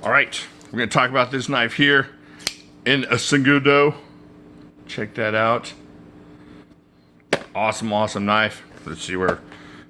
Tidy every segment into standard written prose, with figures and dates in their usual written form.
All right, we're gonna talk about this knife here in a SMKW. Check that out. Awesome, awesome knife. Let's see where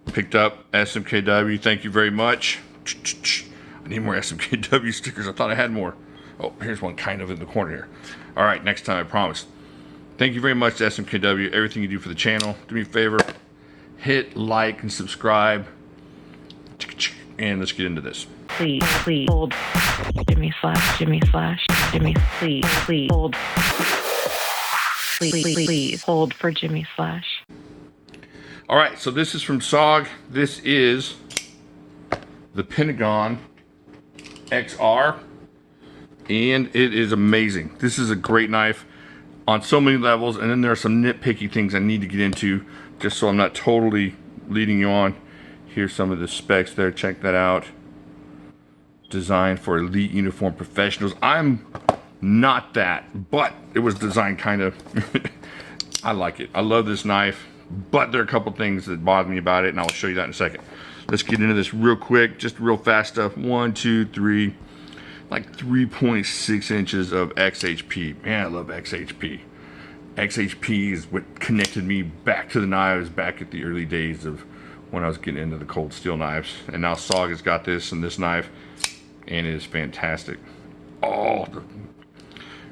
picked up SMKW. Thank you very much. I need more SMKW stickers. I thought I had more. Oh, here's one kind of in the corner here. All right, next time, I promise. Thank you very much to SMKW. Everything you do for the channel. Do me a favor, hit like and subscribe. And let's get into this. Please hold. Jimmy slash. Jimmy, please hold. Please hold for Jimmy Slash. All right, so this is from SOG. This is the Pentagon XR, and it is amazing. This is a great knife on so many levels, and then there are some nitpicky things I need to get into just so I'm not totally leading you on. Here's some of the specs there. Check that out. Designed for elite uniform professionals. I'm not that, but it was designed kind of I like it. I love this knife, but there are a couple things that bother me about it, and I'll show you that in a second. Let's get into this real quick, just real fast stuff. 1, 2, 3, like 3.6 inches of XHP. Man, I love XHP. XHP is what connected me back to the knives back at the early days of when I was getting into the cold steel knives. And now SOG has got this and this knife, and it is fantastic. Oh,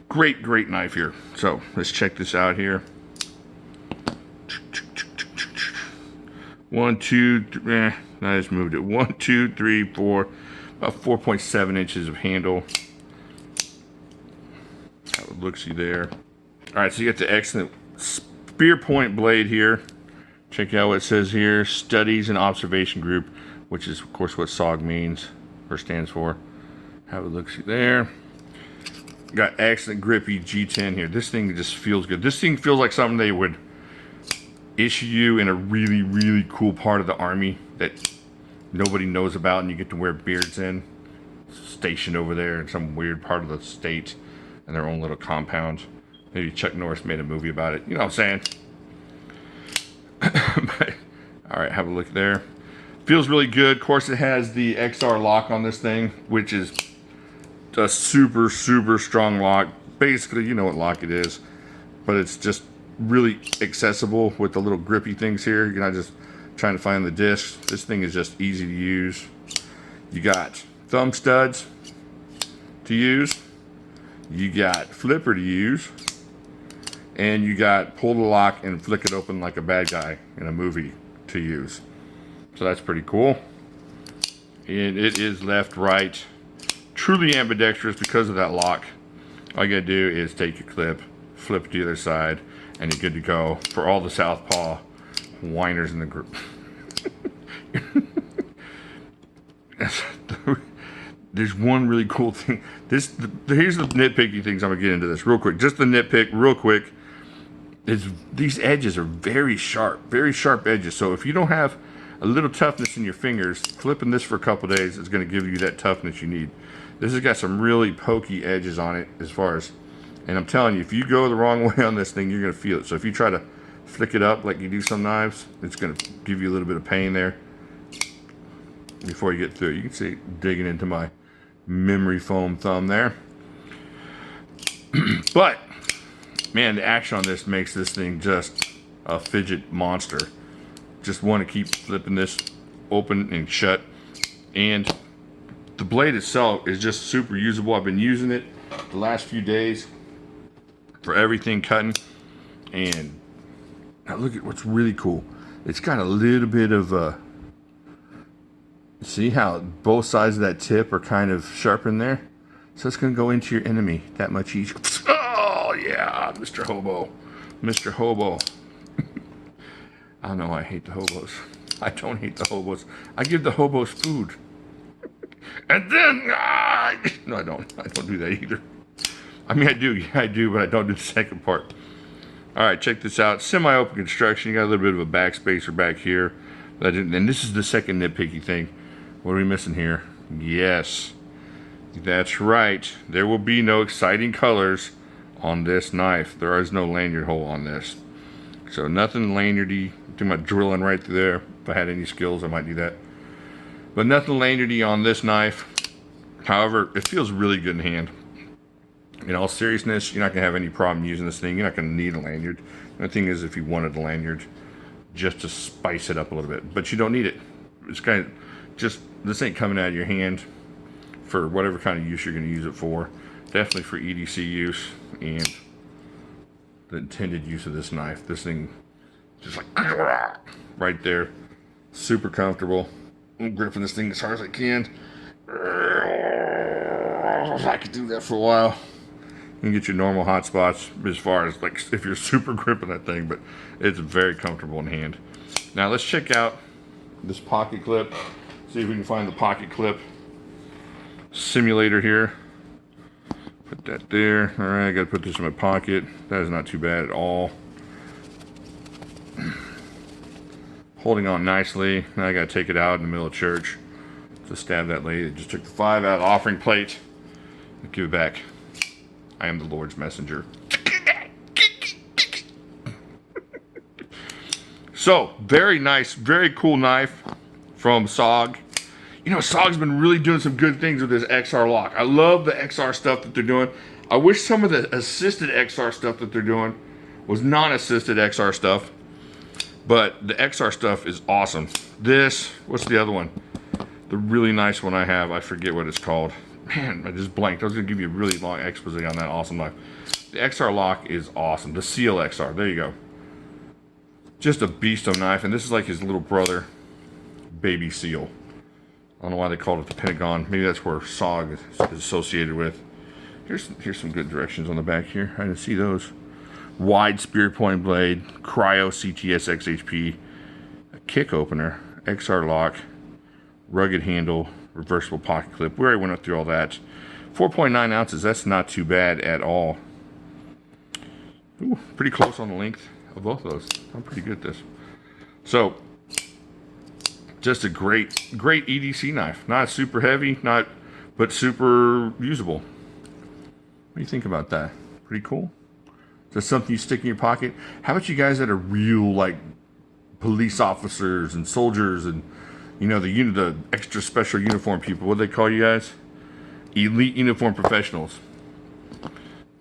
great knife here. So let's check this out here. 1, 2, 3, I just moved it. 1, 2, 3, 4, about 4.7 inches of handle. How it looks you there. All right, so you got the excellent spear point blade here. Check out what it says here: Studies and Observation Group, which is of course what SOG means or stands for. How it looks you there. Got excellent grippy G10 here. This thing just feels good. This thing feels like something they would issue you in a really cool part of the Army that nobody knows about, and you get to wear beards in, stationed over there in some weird part of the state in their own little compound. Maybe Chuck Norris made a movie about it. You know what I'm saying? But, all right, have a look there. Feels really good. Of course, it has the XR lock on this thing, which is a super strong lock. Basically, you know what lock it is, but it's just really accessible with the little grippy things here. You're not just trying to find the discs. This thing is just easy to use. You got thumb studs to use, you got flipper to use, and you got pull the lock and flick it open like a bad guy in a movie to use. So that's pretty cool. And it is left, right, truly ambidextrous because of that lock. All you gotta do is take your clip, flip it to the other side, and you're good to go for all the southpaw whiners in the group. There's one really cool thing. Here's the nitpicky things. I'm gonna get into this real quick. Just the nitpick real quick is these edges are very sharp edges. So if you don't have a little toughness in your fingers, flipping this for a couple days is gonna give you that toughness you need. This has got some really pokey edges on it as far as, and I'm telling you, if you go the wrong way on this thing, you're gonna feel it. So if you try to flick it up like you do some knives, it's gonna give you a little bit of pain there before you get through it. You can see it digging into my memory foam thumb there. But man, the action on this makes this thing just a fidget monster. Just want to keep flipping this open and shut. And the blade itself is just super usable. I've been using it the last few days for everything cutting. And now look at what's really cool. It's got a little bit of a, see how both sides of that tip are kind of sharpened there? So it's gonna go into your enemy that much easier. Oh yeah, Mr. Hobo. Mr. Hobo. I know I hate the hobos. I don't hate the hobos. I give the hobos food. And then, no I don't do that either. I mean I do, yeah I do, but I don't do the second part. Alright, check this out. Semi-open construction. You got a little bit of a backspacer back here. And this is the second nitpicky thing. What are we missing here? Yes, that's right. There will be no exciting colors on this knife. There is no lanyard hole on this. So nothing lanyardy. I'm thinking about drilling right through there. If I had any skills, I might do that. But nothing lanyardy on this knife. However, it feels really good in hand. In all seriousness, you're not going to have any problem using this thing. You're not going to need a lanyard. The thing is, if you wanted a lanyard, just to spice it up a little bit. But you don't need it. It's kind of just, this ain't coming out of your hand for whatever kind of use you're going to use it for. Definitely for EDC use and the intended use of this knife. This thing, just like, right there. Super comfortable. I'm gripping this thing as hard as I can. I could do that for a while. You can get your normal hot spots as far as like if you're super gripping that thing, but it's very comfortable in hand. Now let's check out this pocket clip. See if we can find the pocket clip simulator here. Put that there. All right, I gotta put this in my pocket. That is not too bad at all. Holding on nicely. Now I gotta take it out in the middle of church to stab that lady that just took the 5 out of the offering plate. Give it back. I am the Lord's messenger. So, very nice, very cool knife from SOG. You know, SOG's been really doing some good things with this XR lock. I love the XR stuff that they're doing. I wish some of the assisted XR stuff that they're doing was non-assisted XR stuff. But the XR stuff is awesome. This, what's the other one? The really nice one I have, I forget what it's called. Man, I just blanked. I was going to give you a really long expose on that awesome knife. The XR lock is awesome. The Seal XR. There you go. Just a beast of a knife. And this is like his little brother, Baby Seal. I don't know why they called it the Pentagon. Maybe that's where SOG is associated with. Here's some good directions on the back here. I didn't see those. Wide spear point blade. Cryo CTS XHP. A kick opener. XR lock. Rugged handle. Reversible pocket clip. We already went through all that. 4.9 ounces. That's not too bad at all. Ooh, pretty close on the length of both of those. I'm pretty good at this. So, just a great EDC knife. Not super heavy, but super usable. What do you think about that? Pretty cool. Is that something you stick in your pocket? How about you guys that are real like police officers and soldiers and you know, the extra special uniform people, what do they call you guys? Elite uniform professionals.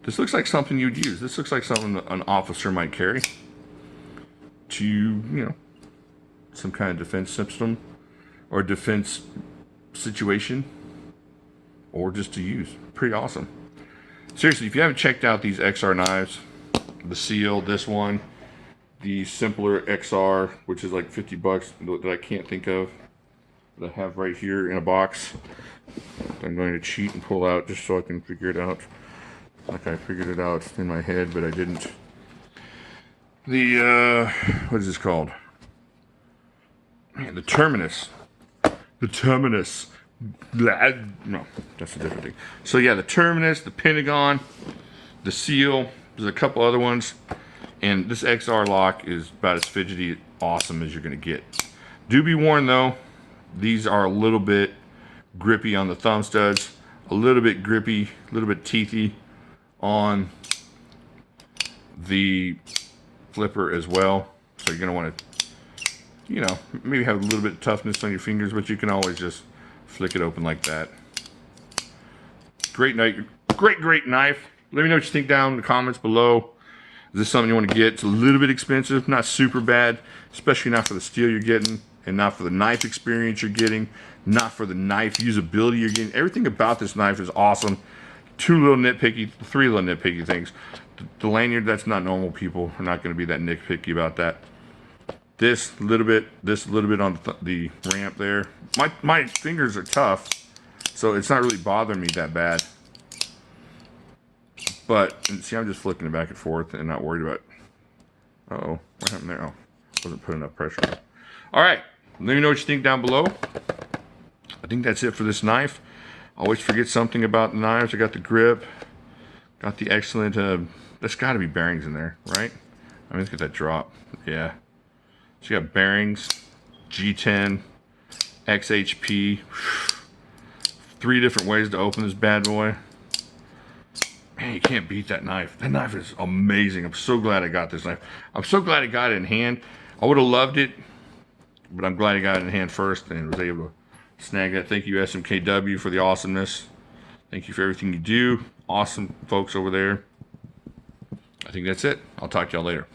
This looks like something you'd use. This looks like something an officer might carry to, you know, some kind of defense system or defense situation or just to use. Pretty awesome. Seriously, if you haven't checked out these XR knives, the Seal, this one, the simpler XR, which is like 50 bucks that I can't think of, that I have right here in a box. I'm going to cheat and pull out just so I can figure it out. Like I figured it out in my head, but I didn't. The, what is this called? Man, the Terminus. The Terminus. No, that's a different thing. So yeah, the Terminus, the Pentagon, the Seal, there's a couple other ones. And this XR lock is about as fidgety awesome as you're going to get. Do be warned though, these are a little bit grippy on the thumb studs, a little bit grippy, a little bit teethy on the flipper as well. So you're going to want to, you know, maybe have a little bit of toughness on your fingers, but you can always just flick it open like that. Great knife. Great knife. Let me know what you think down in the comments below. Is this something you want to get? It's a little bit expensive, not super bad, especially not for the steel you're getting, and not for the knife experience you're getting, not for the knife usability you're getting. Everything about this knife is awesome. Three little nitpicky things. The lanyard, that's not normal. People are not going to be that nitpicky about that. This little bit on the ramp there. My fingers are tough, so it's not really bothering me that bad. But, see, I'm just flicking it back and forth and not worried about it. Uh-oh, what happened there? Oh, wasn't putting enough pressure on it. Alright, let me know what you think down below. I think that's it for this knife. I always forget something about the knives. I got the grip, got the excellent, there's got to be bearings in there, right? I mean, let's get that drop. Yeah. So you got bearings, G10, XHP, 3 different ways to open this bad boy. Man, you can't beat that knife. That knife is amazing. I'm so glad I got this knife. I'm so glad I got it in hand. I would have loved it, but I'm glad I got it in hand first and was able to snag that. Thank you, SMKW, for the awesomeness. Thank you for everything you do. Awesome folks over there. I think that's it. I'll talk to y'all later.